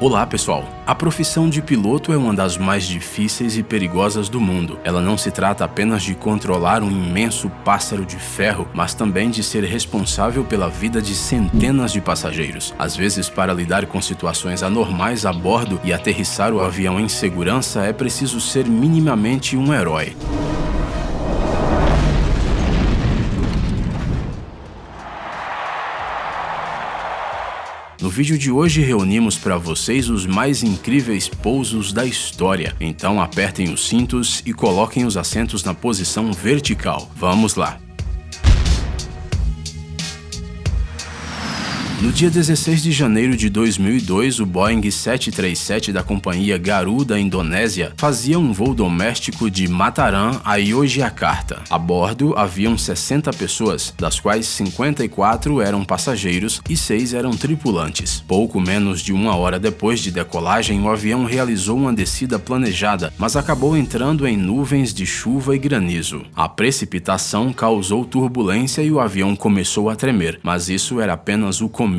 Olá pessoal, a profissão de piloto é uma das mais difíceis e perigosas do mundo. Ela não se trata apenas de controlar um imenso pássaro de ferro, mas também de ser responsável pela vida de centenas de passageiros. Às vezes, para lidar com situações anormais a bordo e aterrissar o avião em segurança, é preciso ser minimamente um herói. No vídeo de hoje reunimos para vocês os mais incríveis pousos da história. Então apertem os cintos e coloquem os assentos na posição vertical. Vamos lá! No dia 16 de janeiro de 2002, o Boeing 737 da companhia Garuda da Indonésia fazia um voo doméstico de Mataram a Yogyakarta. A bordo haviam 60 pessoas, das quais 54 eram passageiros e 6 eram tripulantes. Pouco menos de uma hora depois de decolagem, o avião realizou uma descida planejada, mas acabou entrando em nuvens de chuva e granizo. A precipitação causou turbulência e o avião começou a tremer, mas isso era apenas o começo.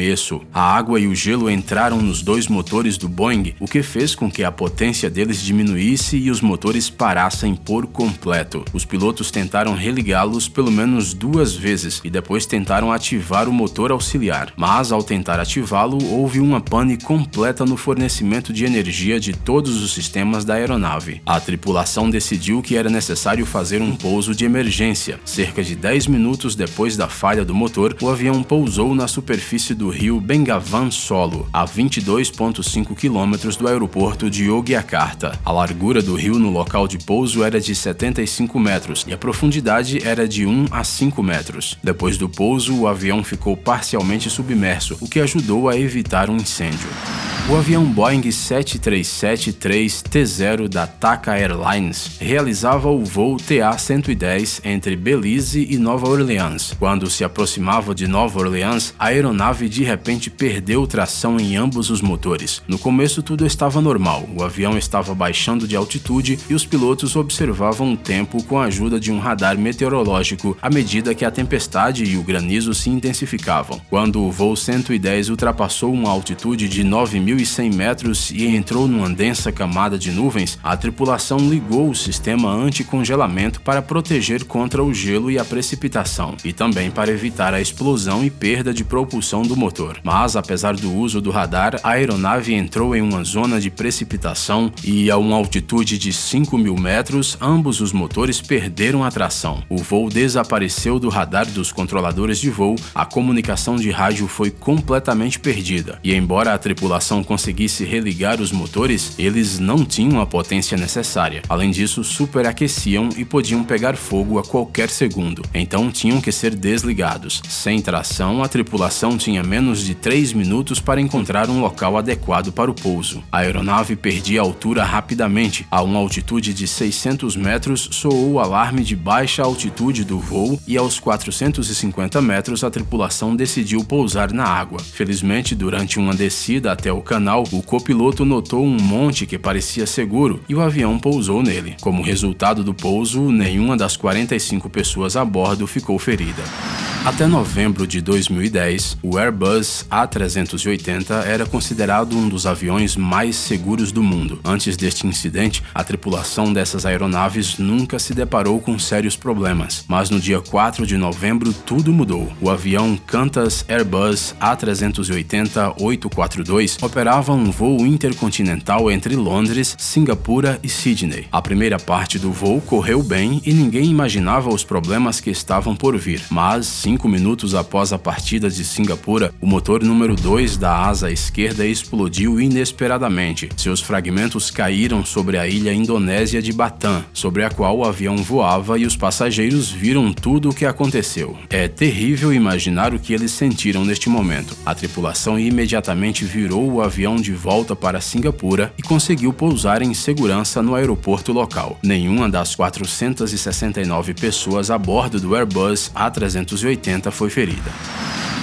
A água e o gelo entraram nos dois motores do Boeing, o que fez com que a potência deles diminuísse e os motores parassem por completo. Os pilotos tentaram religá-los pelo menos 2 vezes e depois tentaram ativar o motor auxiliar, mas ao tentar ativá-lo, houve uma pane completa no fornecimento de energia de todos os sistemas da aeronave. A tripulação decidiu que era necessário fazer um pouso de emergência. Cerca de 10 minutos depois da falha do motor, o avião pousou na superfície do rio Bengawan Solo, a 22,5 km do aeroporto de Yogyakarta. A largura do rio no local de pouso era de 75 metros e a profundidade era de 1 a 5 metros. Depois do pouso, o avião ficou parcialmente submerso, o que ajudou a evitar um incêndio. O avião Boeing 737-3T0 da TACA Airlines realizava o voo TA-110 entre Belize e Nova Orleans. Quando se aproximava de Nova Orleans, a aeronave de repente perdeu tração em ambos os motores. No começo tudo estava normal, o avião estava baixando de altitude e os pilotos observavam o tempo com a ajuda de um radar meteorológico à medida que a tempestade e o granizo se intensificavam. Quando o voo 110 ultrapassou uma altitude de 9.100 metros e entrou numa densa camada de nuvens, a tripulação ligou o sistema anti-congelamento para proteger contra o gelo e a precipitação, e também para evitar a explosão e perda de propulsão do motor. Mas, apesar do uso do radar, a aeronave entrou em uma zona de precipitação e, a uma altitude de 5.000 metros, ambos os motores perderam a tração. O voo desapareceu do radar dos controladores de voo, a comunicação de rádio foi completamente perdida, e embora a tripulação conseguisse religar os motores, eles não tinham a potência necessária. Além disso, superaqueciam e podiam pegar fogo a qualquer segundo, então tinham que ser desligados. Sem tração, a tripulação tinha menos de 3 minutos para encontrar um local adequado para o pouso. A aeronave perdia altura rapidamente. A uma altitude de 600 metros, soou o alarme de baixa altitude do voo e aos 450 metros a tripulação decidiu pousar na água. Felizmente, durante uma descida até o canal, o copiloto notou um monte que parecia seguro e o avião pousou nele. Como resultado do pouso, nenhuma das 45 pessoas a bordo ficou ferida. Até novembro de 2010, o Airbus A380 era considerado um dos aviões mais seguros do mundo. Antes deste incidente, a tripulação dessas aeronaves nunca se deparou com sérios problemas. Mas no dia 4 de novembro, tudo mudou. O avião Qantas Airbus A380-842 operava um voo intercontinental entre Londres, Singapura e Sydney. A primeira parte do voo correu bem e ninguém imaginava os problemas que estavam por vir. Mas 5 minutos após a partida de Singapura, o motor número 2 da asa esquerda explodiu inesperadamente. Seus fragmentos caíram sobre a ilha indonésia de Batam, sobre a qual o avião voava, e os passageiros viram tudo o que aconteceu. É terrível imaginar o que eles sentiram neste momento. A tripulação imediatamente virou o avião de volta para Singapura e conseguiu pousar em segurança no aeroporto local. Nenhuma das 469 pessoas a bordo do Airbus A380 foi ferida.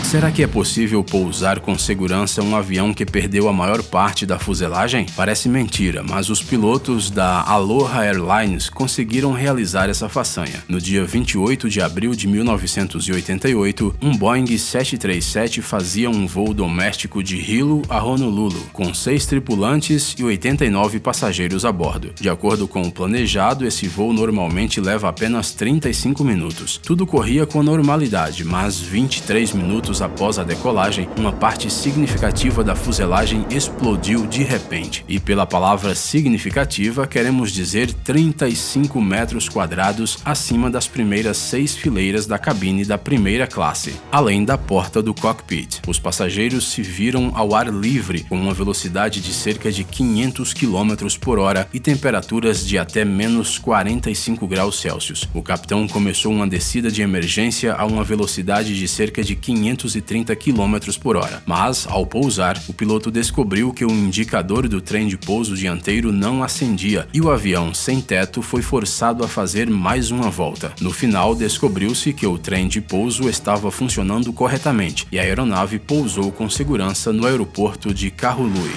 Será que é possível pousar com segurança um avião que perdeu a maior parte da fuselagem? Parece mentira, mas os pilotos da Aloha Airlines conseguiram realizar essa façanha. No dia 28 de abril de 1988, um Boeing 737 fazia um voo doméstico de Hilo a Honolulu, com 6 tripulantes e 89 passageiros a bordo. De acordo com o planejado, esse voo normalmente leva apenas 35 minutos. Tudo corria com normalidade, mas 23 minutos após a decolagem, uma parte significativa da fuselagem explodiu de repente. E pela palavra significativa, queremos dizer 35 metros quadrados acima das primeiras 6 fileiras da cabine da primeira classe, além da porta do cockpit. Os passageiros se viram ao ar livre, com uma velocidade de cerca de 500 km por hora e temperaturas de até menos 45 graus Celsius. O capitão começou uma descida de emergência a uma velocidade de cerca de 530 km por hora, mas, ao pousar, o piloto descobriu que o indicador do trem de pouso dianteiro não acendia e o avião sem teto foi forçado a fazer mais uma volta. No final, descobriu-se que o trem de pouso estava funcionando corretamente e a aeronave pousou com segurança no aeroporto de Kahului.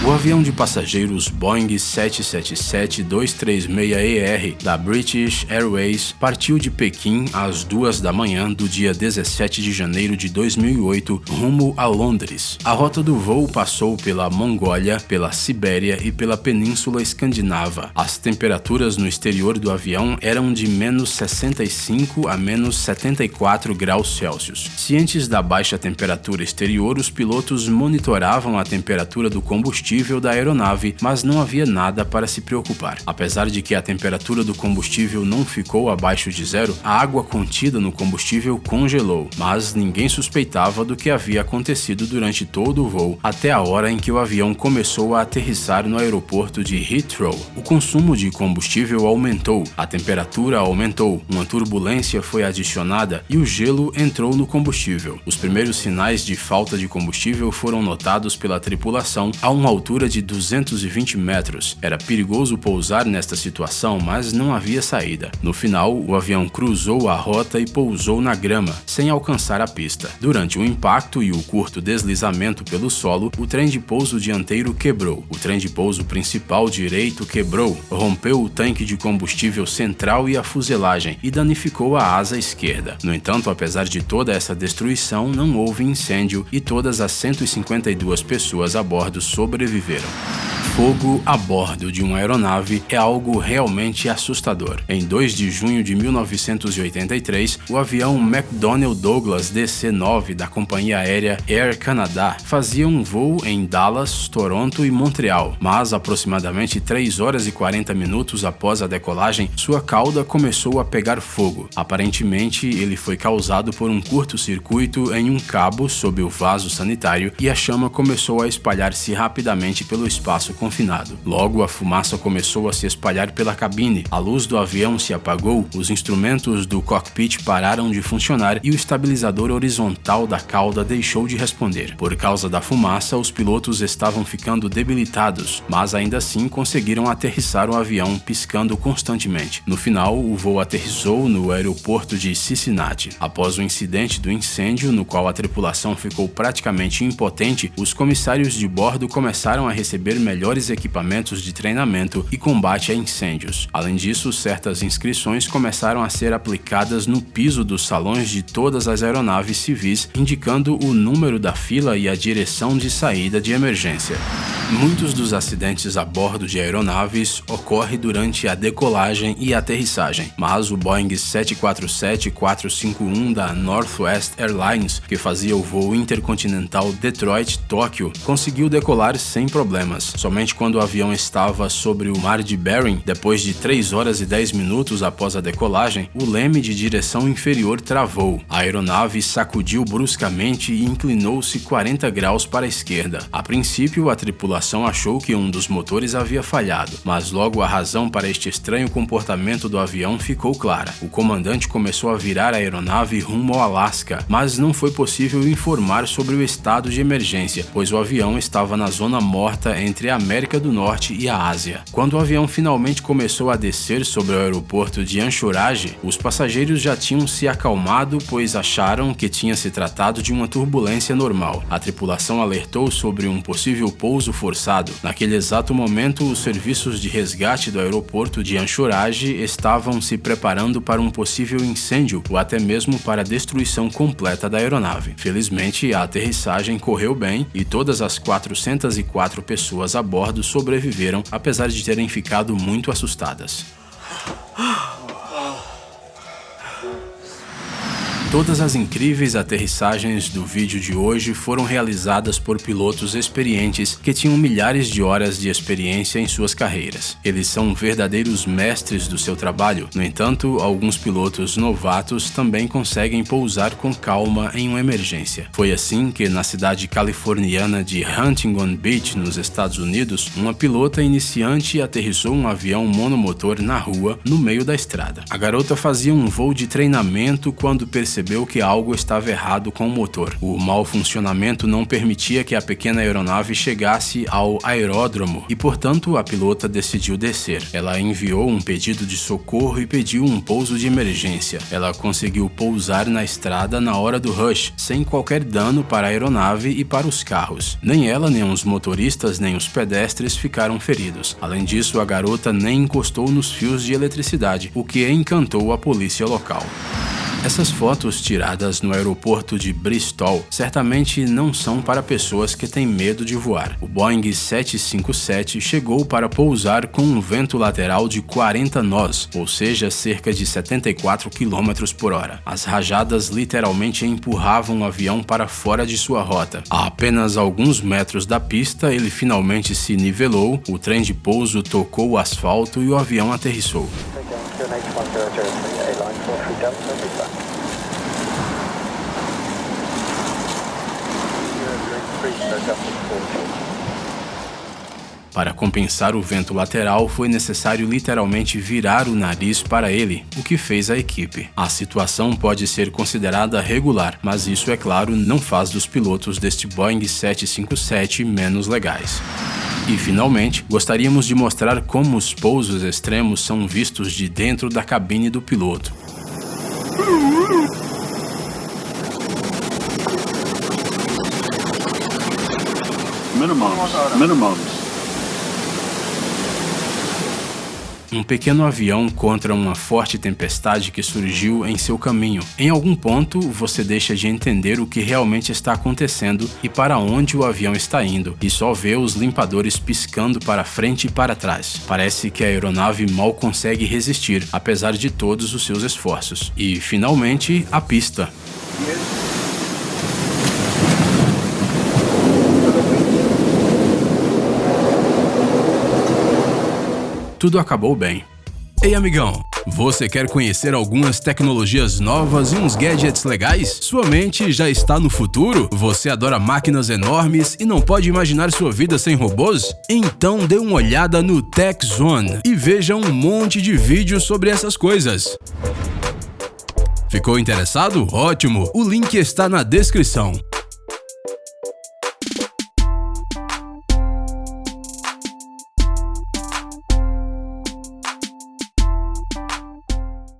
O avião de passageiros Boeing 777-236ER da British Airways partiu de Pequim às 2 da manhã do dia 17 de janeiro de 2008 rumo a Londres. A rota do voo passou pela Mongólia, pela Sibéria e pela Península Escandinava. As temperaturas no exterior do avião eram de menos 65 a menos 74 graus Celsius. Cientes da baixa temperatura exterior, os pilotos monitoravam a temperatura do combustível da aeronave, mas não havia nada para se preocupar. Apesar de que a temperatura do combustível não ficou abaixo de zero, a água contida no combustível congelou, mas ninguém suspeitava do que havia acontecido durante todo o voo, até a hora em que o avião começou a aterrissar no aeroporto de Heathrow. O consumo de combustível aumentou, a temperatura aumentou, uma turbulência foi adicionada e o gelo entrou no combustível. Os primeiros sinais de falta de combustível foram notados pela tripulação a uma altura de 220 metros. Era perigoso pousar nesta situação, mas não havia saída. No final, o avião cruzou a rota e pousou na grama, sem alcançar a pista. Durante o impacto e o curto deslizamento pelo solo, o trem de pouso dianteiro quebrou. O trem de pouso principal direito quebrou, rompeu o tanque de combustível central e a fuselagem e danificou a asa esquerda. No entanto, apesar de toda essa destruição, não houve incêndio e todas as 152 pessoas a bordo sobreviveram. Fogo a bordo de uma aeronave é algo realmente assustador. Em 2 de junho de 1983, o avião McDonnell Douglas DC-9 da companhia aérea Air Canada fazia um voo em Dallas, Toronto e Montreal, mas aproximadamente 3 horas e 40 minutos após a decolagem, sua cauda começou a pegar fogo. Aparentemente, ele foi causado por um curto-circuito em um cabo sob o vaso sanitário e a chama começou a espalhar-se rapidamente pelo espaço confinado. Logo, a fumaça começou a se espalhar pela cabine, a luz do avião se apagou, os instrumentos do cockpit pararam de funcionar e o estabilizador horizontal da cauda deixou de responder. Por causa da fumaça, os pilotos estavam ficando debilitados, mas ainda assim conseguiram aterrissar o avião piscando constantemente. No final, o voo aterrissou no aeroporto de Cincinnati. Após o incidente do incêndio, no qual a tripulação ficou praticamente impotente, os comissários de bordo começaram a receber melhores equipamentos de treinamento e combate a incêndios. Além disso, certas inscrições começaram a ser aplicadas no piso dos salões de todas as aeronaves civis, indicando o número da fila e a direção de saída de emergência. Muitos dos acidentes a bordo de aeronaves ocorrem durante a decolagem e aterrissagem, mas o Boeing 747-451 da Northwest Airlines, que fazia o voo intercontinental Detroit-Tóquio, conseguiu decolar sem problemas. Somente quando o avião estava sobre o mar de Bering, depois de 3 horas e 10 minutos após a decolagem, o leme de direção inferior travou. A aeronave sacudiu bruscamente e inclinou-se 40 graus para a esquerda. A princípio, a tripulação tripulação achou que um dos motores havia falhado, mas logo a razão para este estranho comportamento do avião ficou clara. O comandante começou a virar a aeronave rumo ao Alasca, mas não foi possível informar sobre o estado de emergência, pois o avião estava na zona morta entre a América do Norte e a Ásia. Quando o avião finalmente começou a descer sobre o aeroporto de Anchorage, os passageiros já tinham se acalmado, pois acharam que tinha se tratado de uma turbulência normal. A tripulação alertou sobre um possível pouso forçado. Naquele exato momento, os serviços de resgate do aeroporto de Anchorage estavam se preparando para um possível incêndio ou até mesmo para a destruição completa da aeronave. Felizmente, a aterrissagem correu bem e todas as 404 pessoas a bordo sobreviveram, apesar de terem ficado muito assustadas. Todas as incríveis aterrissagens do vídeo de hoje foram realizadas por pilotos experientes que tinham milhares de horas de experiência em suas carreiras. Eles são verdadeiros mestres do seu trabalho. No entanto, alguns pilotos novatos também conseguem pousar com calma em uma emergência. Foi assim que, na cidade californiana de Huntington Beach, nos Estados Unidos, uma pilota iniciante aterrissou um avião monomotor na rua, no meio da estrada. A garota fazia um voo de treinamento quando percebeu que algo estava errado com o motor. O mau funcionamento não permitia que a pequena aeronave chegasse ao aeródromo e, portanto, a pilota decidiu descer. Ela enviou um pedido de socorro e pediu um pouso de emergência. Ela conseguiu pousar na estrada na hora do rush, sem qualquer dano para a aeronave e para os carros. Nem ela, nem os motoristas, nem os pedestres ficaram feridos. Além disso, a garota nem encostou nos fios de eletricidade, o que encantou a polícia local. Essas fotos tiradas no aeroporto de Bristol certamente não são para pessoas que têm medo de voar. O Boeing 757 chegou para pousar com um vento lateral de 40 nós, ou seja, cerca de 74 km por hora. As rajadas literalmente empurravam o avião para fora de sua rota. A apenas alguns metros da pista, ele finalmente se nivelou, o trem de pouso tocou o asfalto e o avião aterrissou. Para compensar o vento lateral, foi necessário literalmente virar o nariz para ele, o que fez a equipe. A situação pode ser considerada regular, mas isso, é claro, não faz dos pilotos deste Boeing 757 menos legais. E, finalmente, gostaríamos de mostrar como os pousos extremos são vistos de dentro da cabine do piloto. Minimums. Um pequeno avião contra uma forte tempestade que surgiu em seu caminho. Em algum ponto, você deixa de entender o que realmente está acontecendo e para onde o avião está indo, e só vê os limpadores piscando para frente e para trás. Parece que a aeronave mal consegue resistir, apesar de todos os seus esforços. E, finalmente, a pista. Tudo acabou bem. Ei, amigão, você quer conhecer algumas tecnologias novas e uns gadgets legais? Sua mente já está no futuro? Você adora máquinas enormes e não pode imaginar sua vida sem robôs? Então dê uma olhada no Tech Zone e veja um monte de vídeos sobre essas coisas. Ficou interessado? Ótimo! O link está na descrição.